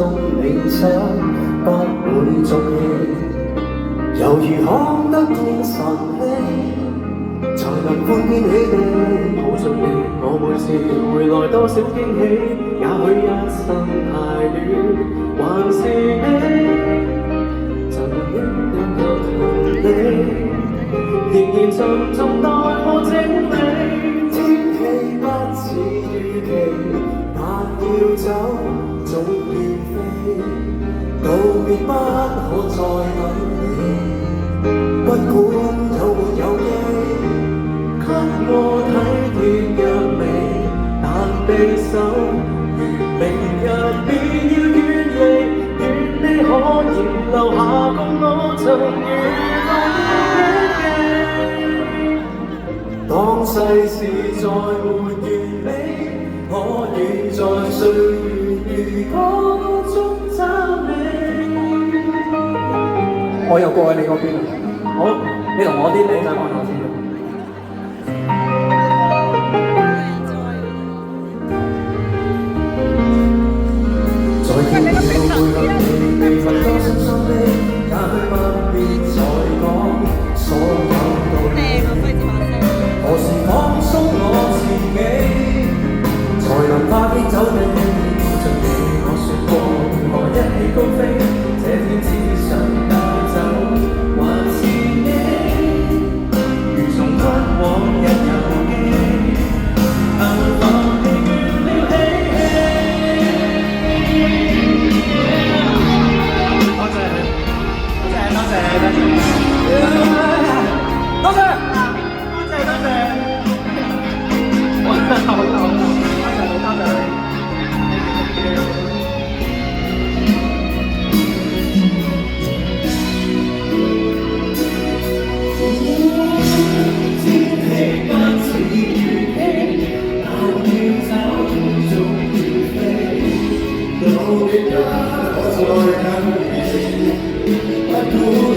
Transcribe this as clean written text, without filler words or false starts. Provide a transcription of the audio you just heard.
中理想不會續期，猶如看得見晨曦，才能歡天喜地抱着你。我每次回來多少驚喜，也許一生太短，還是你就應有道理，仍然沉重待我整理。天氣不似預期，但要走總要飛，道別不可再等你，不管有沒有機，給我體貼若美，但匕首如明日便要遠離，願你可以留下共我曾遇到的當世事再沒完美，我願在歲月如歌中找你。我又過去你嗰邊啦，好，你同我啲靚仔講下先。再見了會向你未問多心心的，也許不必再講所有道理。何時放鬆我自己，才能花天酒地抱着你？我說過如何一起高飛，這天只想帶走，還是你如從不往日遊記，幸福地倦了嬉戲。多謝，多謝，多謝，多謝，多謝。好啦，多謝你，多謝你。天氣不似預期，但要走總要飛，道別不可再等你，不管